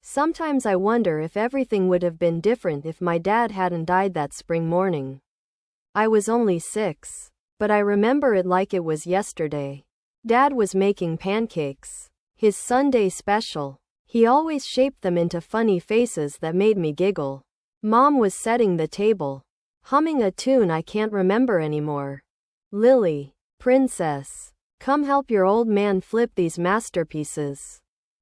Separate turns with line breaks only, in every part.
Sometimes I wonder if everything would have been different if my dad hadn't died that spring morning. I was only 6, but I remember it like it was yesterday. Dad was making pancakes, his Sunday special. He always shaped them into funny faces that made me giggle. Mom was setting the table, humming a tune I can't remember anymore. Lily, princess, come help your old man flip these masterpieces,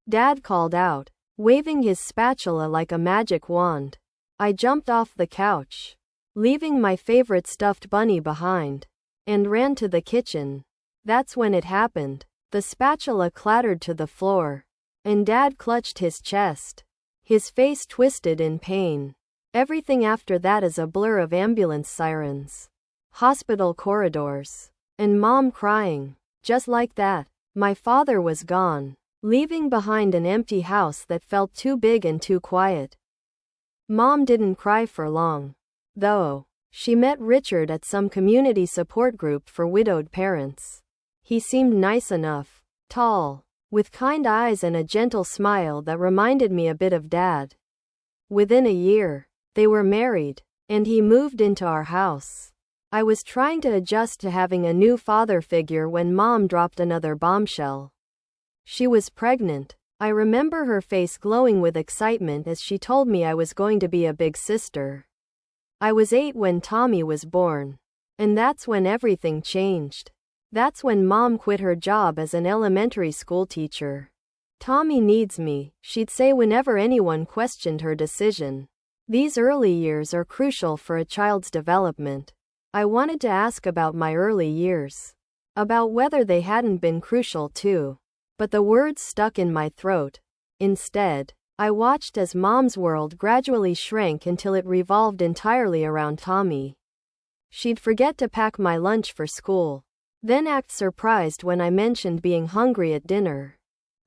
Dad called out, waving his spatula like a magic wand. I jumped off the couch, leaving my favorite stuffed bunny behind, and ran to the kitchen. That's when it happened. The spatula clattered to the floor, and Dad clutched his chest, his face twisted in pain. Everything after that is a blur of ambulance sirens, hospital corridors, and Mom crying. Just like that, my father was gone, leaving behind an empty house that felt too big and too quiet. Mom didn't cry for long, though. She met Richard at some community support group for widowed parents. He seemed nice enough, tall, with kind eyes and a gentle smile that reminded me a bit of Dad. Within a year, they were married, and he moved into our house. I was trying to adjust to having a new father figure when Mom dropped another bombshell. She was pregnant. I remember her face glowing with excitement as she told me I was going to be a big sister. I was 8 when Tommy was born. And that's when everything changed. That's when Mom quit her job as an elementary school teacher. Tommy needs me, she'd say whenever anyone questioned her decision. These early years are crucial for a child's development. I wanted to ask about my early years, about whether they hadn't been crucial too. But the words stuck in my throat. Instead, I watched as Mom's world gradually shrank until it revolved entirely around Tommy. She'd forget to pack my lunch for school, then act surprised when I mentioned being hungry at dinner.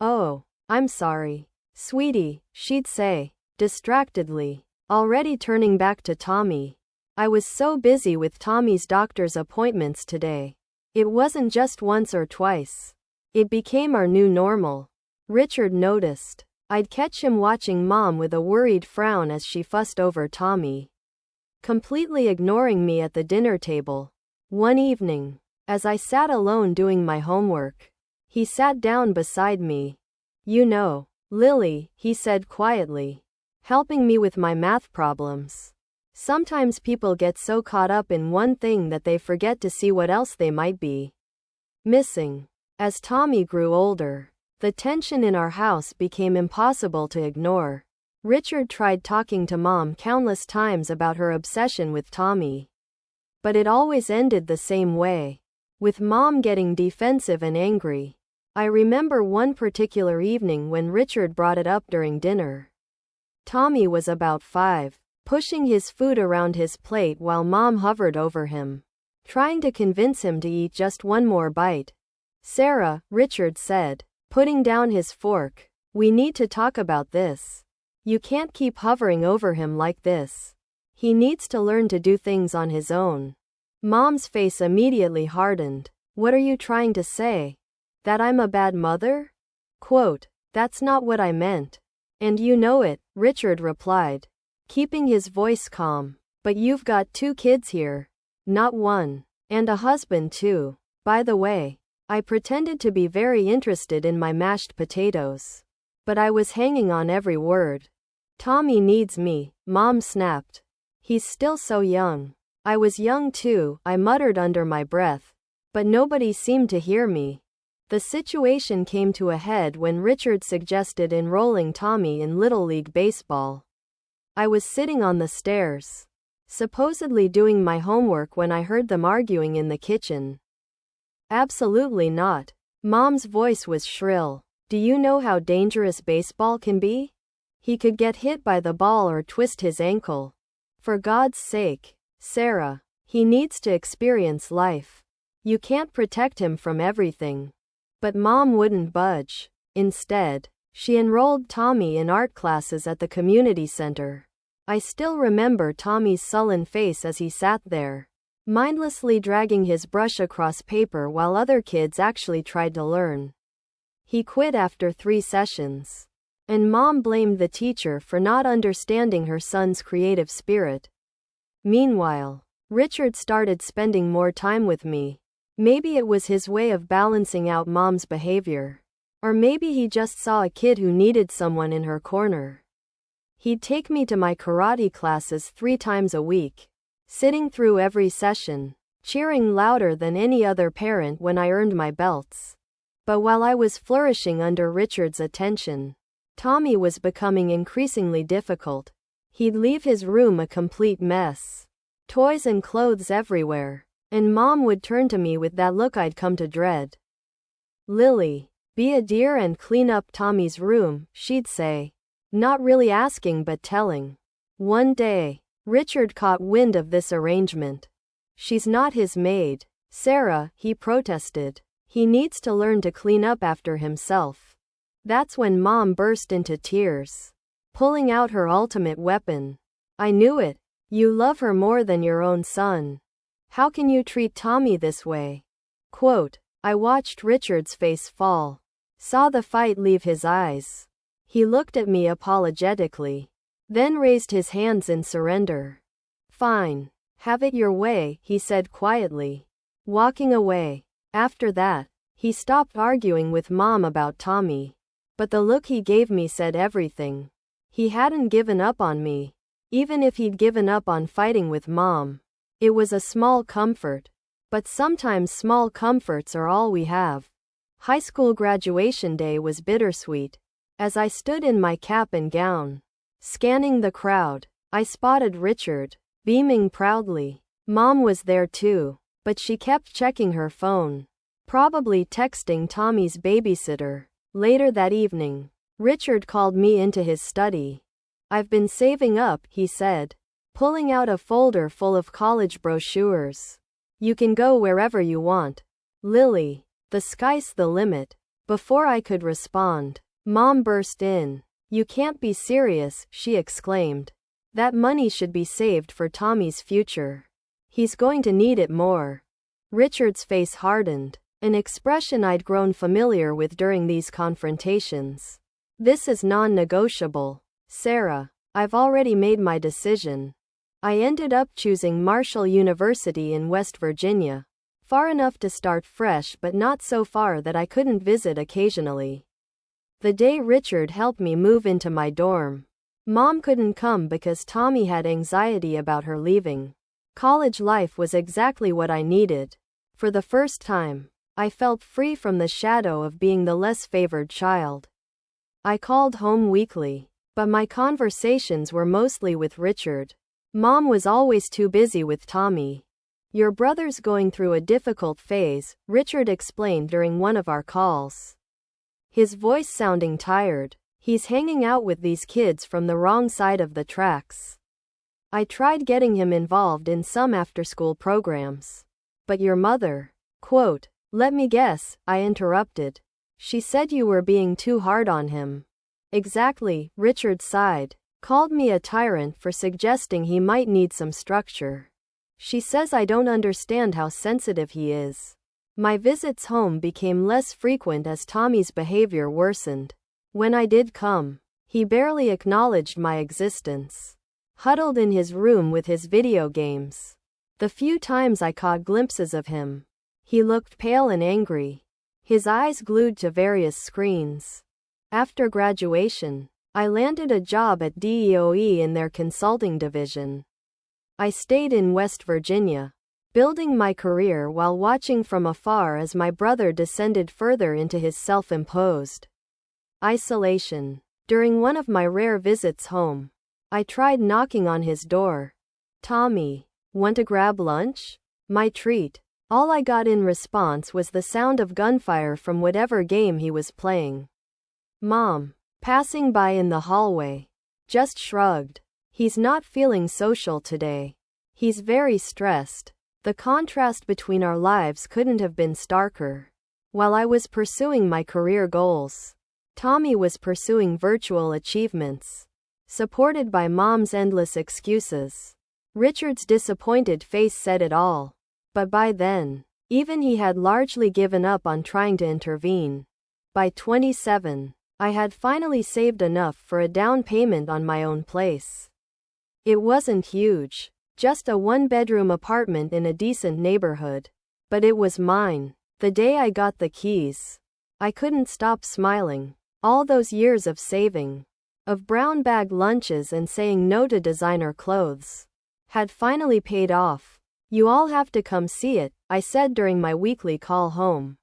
"Oh, I'm sorry, sweetie," she'd say, distractedly, already turning back to Tommy. I was so busy with Tommy's doctor's appointments today. It wasn't just once or twice. It became our new normal. Richard noticed. I'd catch him watching Mom with a worried frown as she fussed over Tommy, completely ignoring me at the dinner table. One evening, as I sat alone doing my homework, he sat down beside me. "You know, Lily," he said quietly, helping me with my math problems. "Sometimes people get so caught up in one thing that they forget to see what else they might be missing." As Tommy grew older, the tension in our house became impossible to ignore. Richard tried talking to Mom countless times about her obsession with Tommy, but it always ended the same way, with Mom getting defensive and angry. I remember one particular evening when Richard brought it up during dinner. Tommy was about 5, pushing his food around his plate while Mom hovered over him, trying to convince him to eat just one more bite. "Sarah," Richard said, putting down his fork, "we need to talk about this. You can't keep hovering over him like this. He needs to learn to do things on his own." Mom's face immediately hardened. "What are you trying to say? That I'm a bad mother?" Quote, "That's not what I meant. And you know it," Richard replied, keeping his voice calm. "But you've got 2 kids here. Not one. And a husband too. By the way." I pretended to be very interested in my mashed potatoes, but I was hanging on every word. "Tommy needs me," Mom snapped. "He's still so young." I was young too, I muttered under my breath, but nobody seemed to hear me. The situation came to a head when Richard suggested enrolling Tommy in Little League Baseball. I was sitting on the stairs, supposedly doing my homework, when I heard them arguing in the kitchen. "Absolutely not." Mom's voice was shrill. "Do you know how dangerous baseball can be? He could get hit by the ball or twist his ankle. For God's sake, Sarah, he needs to experience life. You can't protect him from everything." But Mom wouldn't budge. Instead, she enrolled Tommy in art classes at the community center. I still remember Tommy's sullen face as he sat there, mindlessly dragging his brush across paper while other kids actually tried to learn. He quit after 3 sessions. and Mom blamed the teacher for not understanding her son's creative spirit. Meanwhile, Richard started spending more time with me. Maybe it was his way of balancing out Mom's behavior. Or maybe he just saw a kid who needed someone in her corner. He'd take me to my karate classes 3 times a week, sitting through every session, cheering louder than any other parent when I earned my belts. But while I was flourishing under Richard's attention, Tommy was becoming increasingly difficult. He'd leave his room a complete mess, toys and clothes everywhere, and Mom would turn to me with that look I'd come to dread. "Lily, be a dear and clean up Tommy's room," she'd say, not really asking but telling. One day, Richard caught wind of this arrangement. "She's not his maid, Sarah," he protested. "He needs to learn to clean up after himself." That's when Mom burst into tears, pulling out her ultimate weapon. "I knew it. You love her more than your own son. How can you treat Tommy this way?" Quote, I watched Richard's face fall, saw the fight leave his eyes. He looked at me apologetically, then raised his hands in surrender. "Fine. Have it your way," he said quietly, walking away. After that, he stopped arguing with Mom about Tommy. But the look he gave me said everything. He hadn't given up on me. Even if he'd given up on fighting with Mom, it was a small comfort. But sometimes small comforts are all we have. High school graduation day was bittersweet. As I stood in my cap and gown, scanning the crowd, I spotted Richard, beaming proudly. Mom was there too, but she kept checking her phone, probably texting Tommy's babysitter. Later that evening, Richard called me into his study. "I've been saving up," he said, pulling out a folder full of college brochures. "You can go wherever you want. Lily, the sky's the limit." Before I could respond, Mom burst in. "You can't be serious," she exclaimed. "That money should be saved for Tommy's future. He's going to need it more." Richard's face hardened, an expression I'd grown familiar with during these confrontations. "This is non-negotiable, Sarah. I've already made my decision." I ended up choosing Marshall University in West Virginia, far enough to start fresh but not so far that I couldn't visit occasionally. The day Richard helped me move into my dorm, Mom couldn't come because Tommy had anxiety about her leaving. College life was exactly what I needed. For the first time, I felt free from the shadow of being the less favored child. I called home weekly, but my conversations were mostly with Richard. Mom was always too busy with Tommy. "Your brother's going through a difficult phase," Richard explained during one of our calls, his voice sounding tired. "He's hanging out with these kids from the wrong side of the tracks." I tried getting him involved in some after-school programs. "But your mother..." Quote, "Let me guess," I interrupted. "She said you were being too hard on him." "Exactly," Richard sighed. "Called me a tyrant for suggesting he might need some structure. She says I don't understand how sensitive he is." My visits home became less frequent as Tommy's behavior worsened. When I did come, he barely acknowledged my existence, huddled in his room with his video games. The few times I caught glimpses of him, he looked pale and angry, his eyes glued to various screens. After graduation, I landed a job at DOE in their consulting division. I stayed in West Virginia, building my career while watching from afar as my brother descended further into his self-imposed isolation. During one of my rare visits home, I tried knocking on his door. "Tommy, want to grab lunch?" My treat. All I got in response was the sound of gunfire from whatever game he was playing. Mom, passing by in the hallway, just shrugged. "He's not feeling social today. He's very stressed." The contrast between our lives couldn't have been starker. While I was pursuing my career goals, Tommy was pursuing virtual achievements, supported by Mom's endless excuses. Richard's disappointed face said it all. But by then, even he had largely given up on trying to intervene. By 27, I had finally saved enough for a down payment on my own place. It wasn't huge, just a one-bedroom apartment in a decent neighborhood. But it was mine. The day I got the keys, I couldn't stop smiling. All those years of saving, of brown bag lunches and saying no to designer clothes, had finally paid off. You all have to come see it, I said during my weekly call home.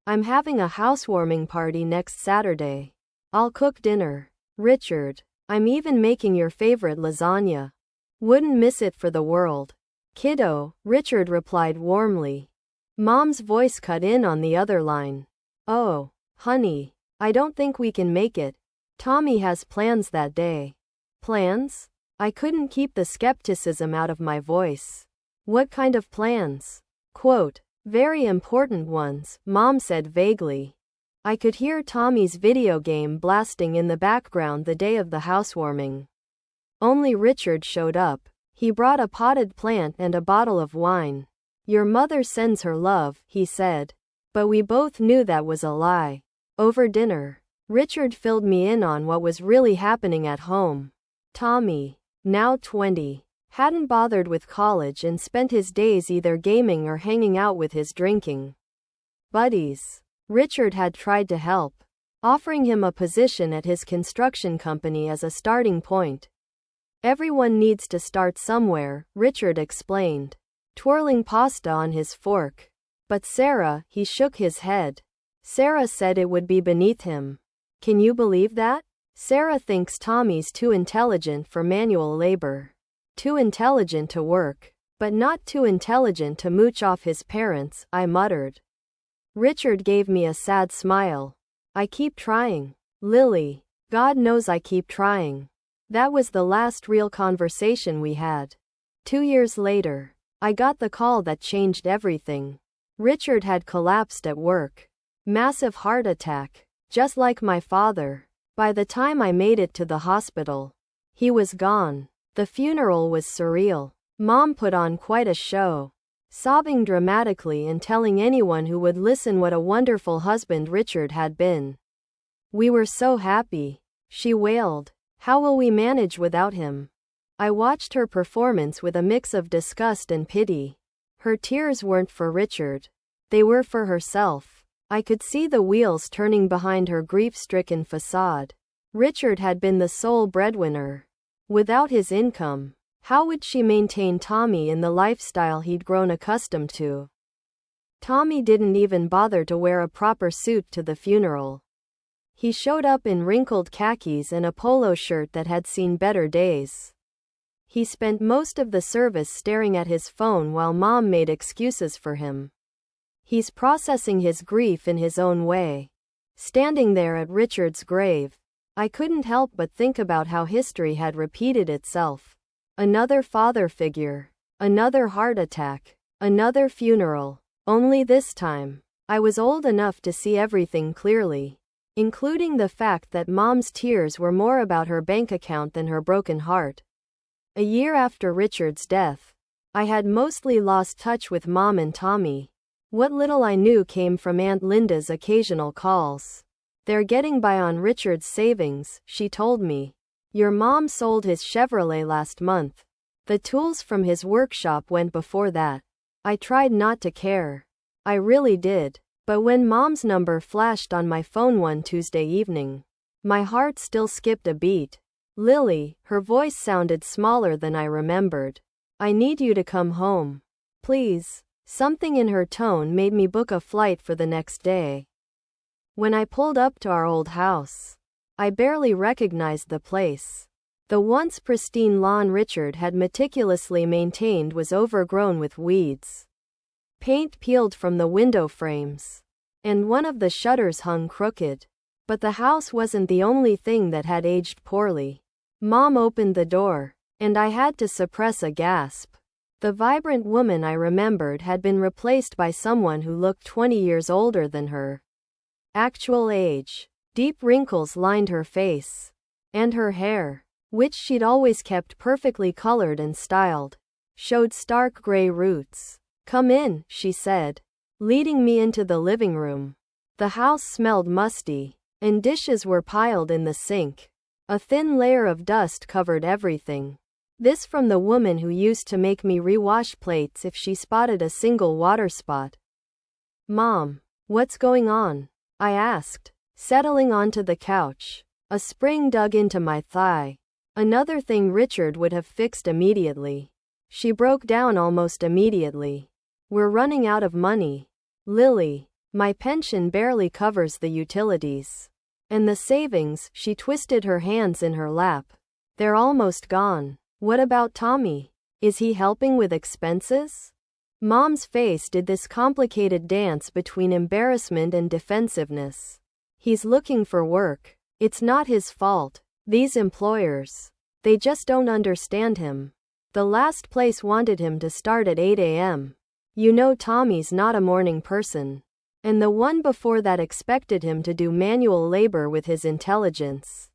I'm having a housewarming party next Saturday. I'll cook dinner. Richard, I'm even making your favorite lasagna. Wouldn't miss it for the world. Kiddo, Richard replied warmly. Mom's voice cut in on the other line. Oh, honey, I don't think we can make it. Tommy has plans that day. Plans? I couldn't keep the skepticism out of my voice. What kind of plans? Quote, very important ones, Mom said vaguely. I could hear Tommy's video game blasting in the background the day of the housewarming. Only Richard showed up. He brought a potted plant and a bottle of wine. Your mother sends her love, he said. But we both knew that was a lie. Over dinner, Richard filled me in on what was really happening at home. Tommy, now 20, hadn't bothered with college and spent his days either gaming or hanging out with his drinking buddies. Richard had tried to help, offering him a position at his construction company as a starting point. Everyone needs to start somewhere, Richard explained, twirling pasta on his fork. But Sarah, he shook his head. Sarah said it would be beneath him. Can you believe that? Sarah thinks Tommy's too intelligent for manual labor. Too intelligent to work, but not too intelligent to mooch off his parents, I muttered. Richard gave me a sad smile. I keep trying. Lily, God knows I keep trying. That was the last real conversation we had. 2 years later, I got the call that changed everything. Richard had collapsed at work. Massive heart attack, just like my father. By the time I made it to the hospital, he was gone. The funeral was surreal. Mom put on quite a show, sobbing dramatically and telling anyone who would listen what a wonderful husband Richard had been. We were so happy, she wailed. How will we manage without him? I watched her performance with a mix of disgust and pity. Her tears weren't for Richard. They were for herself. I could see the wheels turning behind her grief-stricken facade. Richard had been the sole breadwinner. Without his income, how would she maintain Tommy in the lifestyle he'd grown accustomed to? Tommy didn't even bother to wear a proper suit to the funeral. He showed up in wrinkled khakis and a polo shirt that had seen better days. He spent most of the service staring at his phone while Mom made excuses for him. He's processing his grief in his own way. Standing there at Richard's grave, I couldn't help but think about how history had repeated itself. Another father figure, another heart attack, another funeral. Only this time, I was old enough to see everything clearly, including the fact that Mom's tears were more about her bank account than her broken heart. A year after Richard's death, I had mostly lost touch with Mom and Tommy. What little I knew came from Aunt Linda's occasional calls. They're getting by on Richard's savings, she told me. Your mom sold his Chevrolet last month. The tools from his workshop went before that. I tried not to care. I really did. But when Mom's number flashed on my phone one Tuesday evening, my heart still skipped a beat. Lily, her voice sounded smaller than I remembered. I need you to come home. Please. Something in her tone made me book a flight for the next day. When I pulled up to our old house, I barely recognized the place. The once pristine lawn Richard had meticulously maintained was overgrown with weeds. Paint peeled from the window frames, and one of the shutters hung crooked. But the house wasn't the only thing that had aged poorly. Mom opened the door, and I had to suppress a gasp. The vibrant woman I remembered had been replaced by someone who looked 20 years older than her actual age. Deep wrinkles lined her face, and her hair, which she'd always kept perfectly colored and styled, showed stark gray roots. Come in, she said, leading me into the living room. The house smelled musty, and dishes were piled in the sink. A thin layer of dust covered everything. This from the woman who used to make me rewash plates if she spotted a single water spot. "Mom, what's going on?" I asked, settling onto the couch. A spring dug into my thigh. Another thing Richard would have fixed immediately. She broke down almost immediately. "We're running out of money. Lily, my pension barely covers the utilities. And the savings," she twisted her hands in her lap. "They're almost gone. What about Tommy? Is he helping with expenses?" Mom's face did this complicated dance between embarrassment and defensiveness. "He's looking for work. It's not his fault. These employers, they just don't understand him. The last place wanted him to start at 8 a.m. You know Tommy's not a morning person. And the one before that expected him to do manual labor with his intelligence."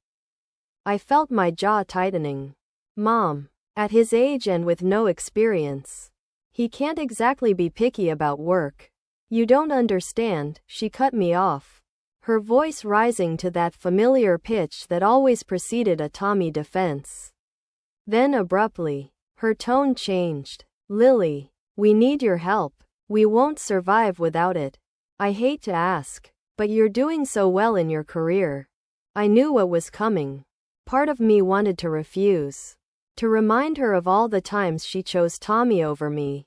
I felt my jaw tightening. "Mom, at his age and with no experience, he can't exactly be picky about work. You don't understand," she cut me off, her voice rising to that familiar pitch that always preceded a Tommy defense. Then abruptly, her tone changed. "Lily, we need your help. We won't survive without it. I hate to ask, but you're doing so well in your career." I knew what was coming. Part of me wanted to refuse, to remind her of all the times she chose Tommy over me.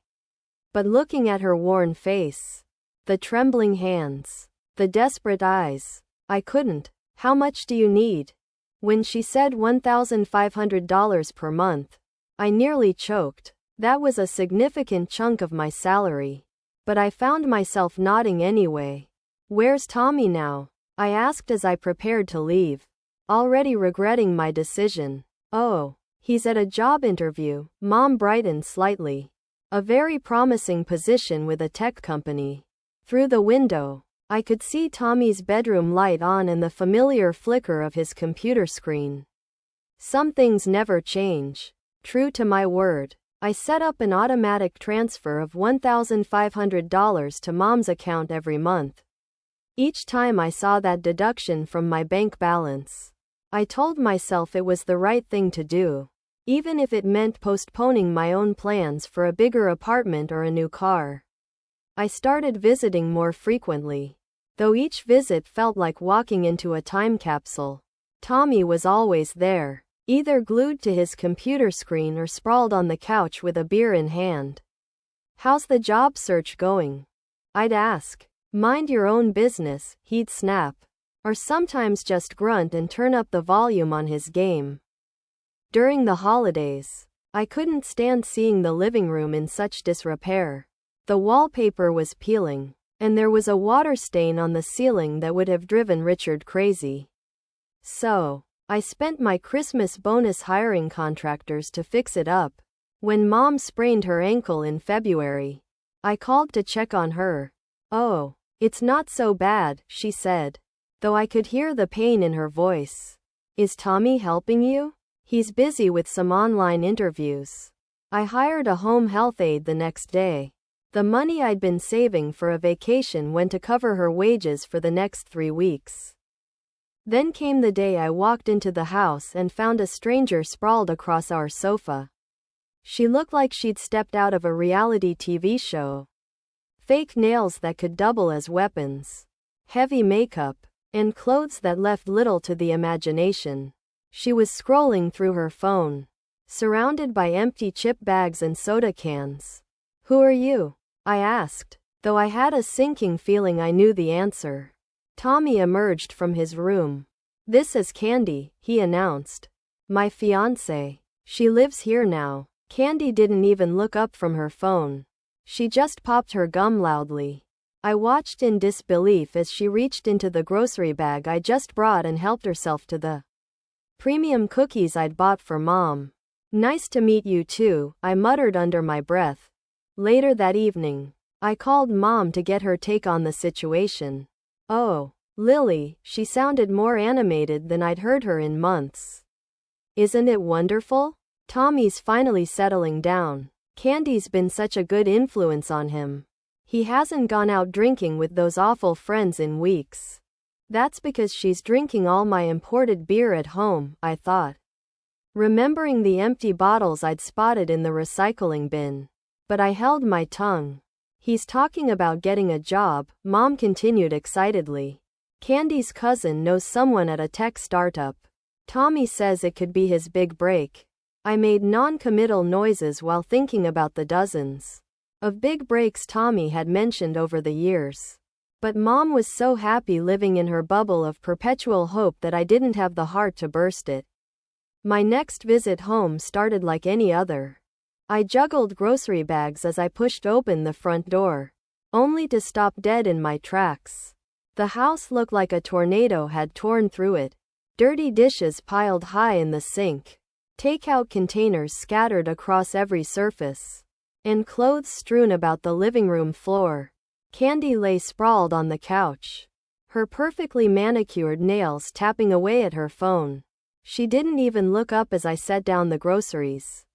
But looking at her worn face, the trembling hands, the desperate eyes, I couldn't. "How much do you need?" When she said $1,500 per month, I nearly choked. That was a significant chunk of my salary. But I found myself nodding anyway. "Where's Tommy now?" I asked as I prepared to leave, already regretting my decision. "Oh, he's at a job interview." Mom brightened slightly. "A very promising position with a tech company." Through the window, I could see Tommy's bedroom light on and the familiar flicker of his computer screen. Some things never change. True to my word, I set up an automatic transfer of $1,500 to Mom's account every month. Each time I saw that deduction from my bank balance, I told myself it was the right thing to do, even if it meant postponing my own plans for a bigger apartment or a new car. I started visiting more frequently, though each visit felt like walking into a time capsule. Tommy was always there, either glued to his computer screen or sprawled on the couch with a beer in hand. "How's the job search going?" I'd ask. "Mind your own business," he'd snap, or sometimes just grunt and turn up the volume on his game. During the holidays, I couldn't stand seeing the living room in such disrepair. The wallpaper was peeling, and there was a water stain on the ceiling that would have driven Richard crazy. So, I spent my Christmas bonus hiring contractors to fix it up. When Mom sprained her ankle in February, I called to check on her. "Oh, it's not so bad," she said, though I could hear the pain in her voice. "Is Tommy helping you?" "He's busy with some online interviews." I hired a home health aide the next day. The money I'd been saving for a vacation went to cover her wages for the next 3 weeks. Then came the day I walked into the house and found a stranger sprawled across our sofa. She looked like she'd stepped out of a reality TV show. Fake nails that could double as weapons, heavy makeup, and clothes that left little to the imagination. She was scrolling through her phone, surrounded by empty chip bags and soda cans. "Who are you?" I asked, though I had a sinking feeling I knew the answer. Tommy emerged from his room. "This is Candy," he announced. "My fiancée. She lives here now." Candy didn't even look up from her phone. She just popped her gum loudly. I watched in disbelief as she reached into the grocery bag I just brought and helped herself to the premium cookies I'd bought for Mom. "Nice to meet you too," I muttered under my breath. Later that evening, I called Mom to get her take on the situation. "Oh, Lily," she sounded more animated than I'd heard her in months. "Isn't it wonderful? Tommy's finally settling down. Candy's been such a good influence on him. He hasn't gone out drinking with those awful friends in weeks." That's because she's drinking all my imported beer at home, I thought, remembering the empty bottles I'd spotted in the recycling bin. But I held my tongue. He's talking about getting a job, Mom continued excitedly. Candy's cousin knows someone at a tech startup. Tommy says it could be his big break. I made non-committal noises while thinking about the dozens of big breaks Tommy had mentioned over the years. But Mom was so happy living in her bubble of perpetual hope that I didn't have the heart to burst it. My next visit home started like any other. I juggled grocery bags as I pushed open the front door, only to stop dead in my tracks. The house looked like a tornado had torn through it. Dirty dishes piled high in the sink, takeout containers scattered across every surface, and clothes strewn about the living room floor. Candy lay sprawled on the couch, her perfectly manicured nails tapping away at her phone. She didn't even look up as I set down the groceries.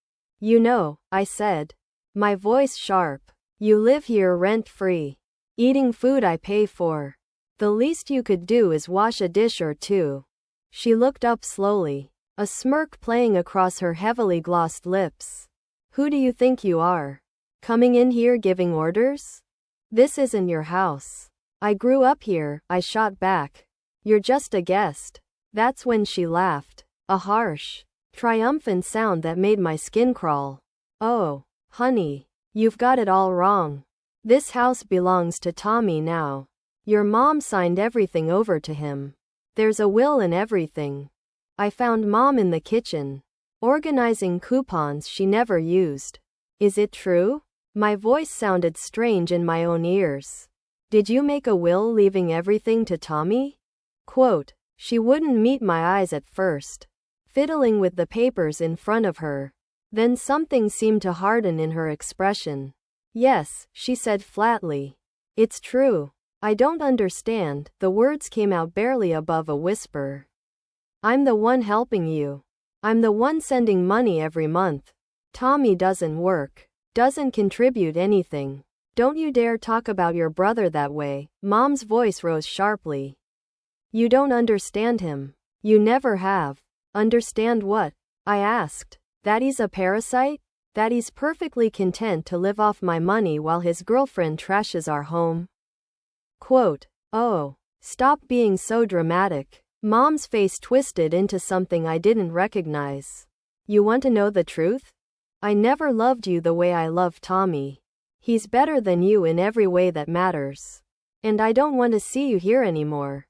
You know, I said, my voice sharp, you live here rent-free, eating food I pay for. The least you could do is wash a dish or two. She looked up slowly, a smirk playing across her heavily glossed lips. Who do you think you are? Coming in here giving orders? This isn't your house. I grew up here, I shot back. You're just a guest. That's when she laughed, a harsh, triumphant sound that made my skin crawl. Oh, honey, you've got it all wrong. This house belongs to Tommy now. Your mom signed everything over to him. There's a will and everything. I found Mom in the kitchen, organizing coupons she never used. Is it true? My voice sounded strange in my own ears. Did you make a will leaving everything to Tommy? Quote, she wouldn't meet my eyes at first, fiddling with the papers in front of her. Then something seemed to harden in her expression. Yes, she said flatly. It's true. I don't understand. The words came out barely above a whisper. I'm the one helping you. I'm the one sending money every month. Tommy doesn't work, doesn't contribute anything. Don't you dare talk about your brother that way. Mom's voice rose sharply. You don't understand him. You never have. Understand what? I asked. That he's a parasite? That he's perfectly content to live off my money while his girlfriend trashes our home? Quote, oh, stop being so dramatic. Mom's face twisted into something I didn't recognize. You want to know the truth? I never loved you the way I love Tommy. He's better than you in every way that matters. And I don't want to see you here anymore.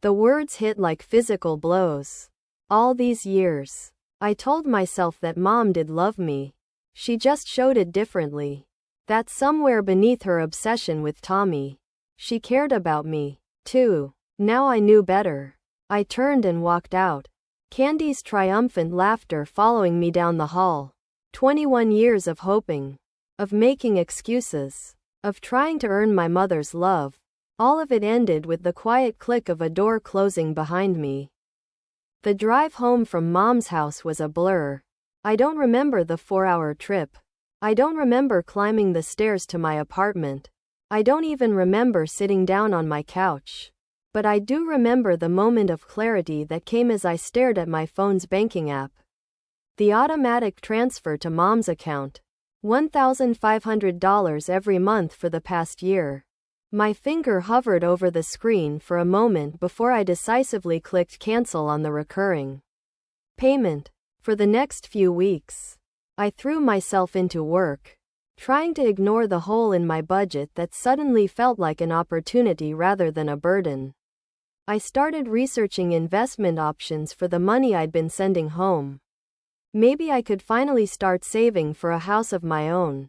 The words hit like physical blows. All these years, I told myself that Mom did love me. She just showed it differently. That somewhere beneath her obsession with Tommy, she cared about me, too. Now I knew better. I turned and walked out, Candy's triumphant laughter following me down the hall. 21 years of hoping, of making excuses, of trying to earn my mother's love. All of it ended with the quiet click of a door closing behind me. The drive home from Mom's house was a blur. I don't remember the 4-hour trip. I don't remember climbing the stairs to my apartment. I don't even remember sitting down on my couch. But I do remember the moment of clarity that came as I stared at my phone's banking app. The automatic transfer to Mom's account. $1,500 every month for the past year. My finger hovered over the screen for a moment before I decisively clicked cancel on the recurring payment. For the next few weeks, I threw myself into work, trying to ignore the hole in my budget that suddenly felt like an opportunity rather than a burden. I started researching investment options for the money I'd been sending home. Maybe I could finally start saving for a house of my own.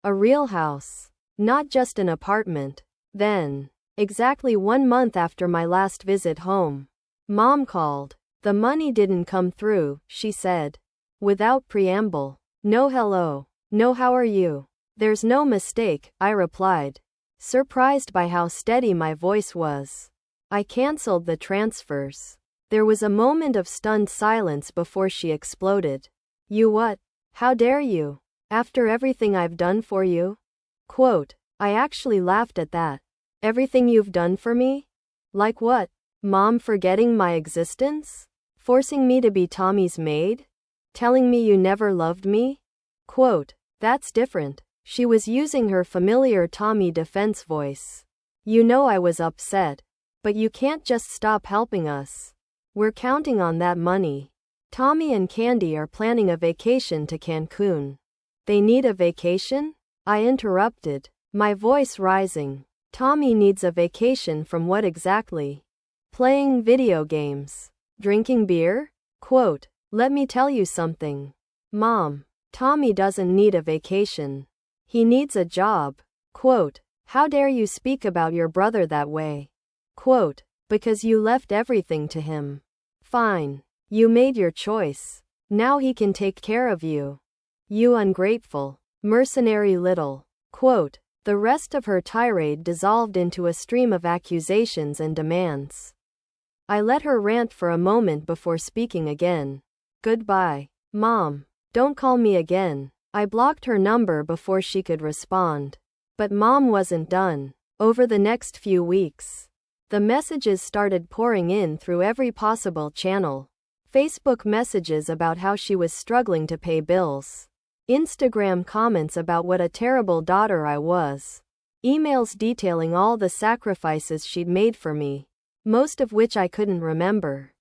A real house, not just an apartment. Then, exactly 1 month after my last visit home, Mom called. The money didn't come through, she said. Without preamble. No hello. No how are you. There's no mistake, I replied, surprised by how steady my voice was. I canceled the transfers. There was a moment of stunned silence before she exploded. You what? How dare you? After everything I've done for you? Quote, I actually laughed at that. Everything you've done for me? Like what? Mom forgetting my existence? Forcing me to be Tommy's maid? Telling me you never loved me? Quote, that's different. She was using her familiar Tommy defense voice. You know I was upset. But you can't just stop helping us. We're counting on that money. Tommy and Candy are planning a vacation to Cancun. They need a vacation? I interrupted, my voice rising. Tommy needs a vacation from what exactly? Playing video games. Drinking beer? Quote, let me tell you something. Mom, Tommy doesn't need a vacation. He needs a job. Quote, how dare you speak about your brother that way? Quote, because you left everything to him. Fine. You made your choice. Now he can take care of you. You ungrateful, mercenary little. Quote, the rest of her tirade dissolved into a stream of accusations and demands. I let her rant for a moment before speaking again. Goodbye. Mom. Don't call me again. I blocked her number before she could respond. But Mom wasn't done. Over the next few weeks, the messages started pouring in through every possible channel. Facebook messages about how she was struggling to pay bills. Instagram comments about what a terrible daughter I was. Emails detailing all the sacrifices she'd made for me, most of which I couldn't remember.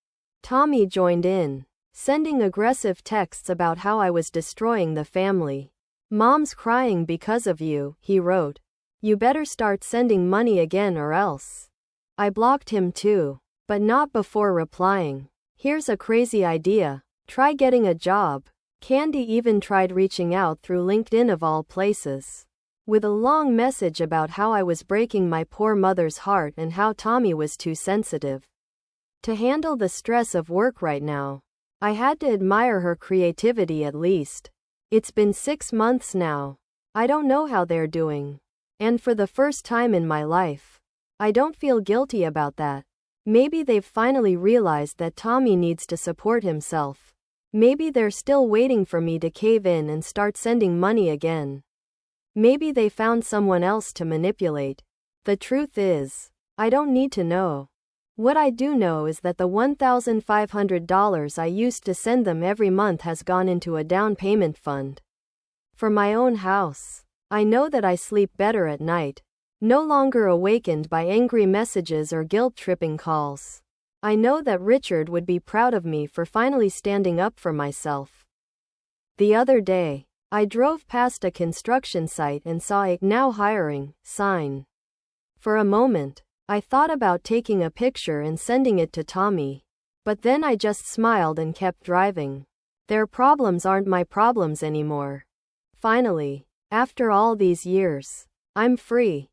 Tommy joined in, sending aggressive texts about how I was destroying the family. Mom's crying because of you, he wrote. You better start sending money again or else. I blocked him too, but not before replying. Here's a crazy idea. Try getting a job. Candy even tried reaching out through LinkedIn of all places, with a long message about how I was breaking my poor mother's heart and how Tommy was too sensitive to handle the stress of work right now. I had to admire her creativity at least. It's been 6 months now. I don't know how they're doing. And for the first time in my life, I don't feel guilty about that. Maybe they've finally realized that Tommy needs to support himself. Maybe they're still waiting for me to cave in and start sending money again. Maybe they found someone else to manipulate. The truth is, I don't need to know. What I do know is that the $1,500 I used to send them every month has gone into a down payment fund for my own house. I know that I sleep better at night, no longer awakened by angry messages or guilt-tripping calls. I know that Richard would be proud of me for finally standing up for myself. The other day, I drove past a construction site and saw a "Now Hiring" sign. For a moment, I thought about taking a picture and sending it to Tommy. But then I just smiled and kept driving. Their problems aren't my problems anymore. Finally, after all these years, I'm free.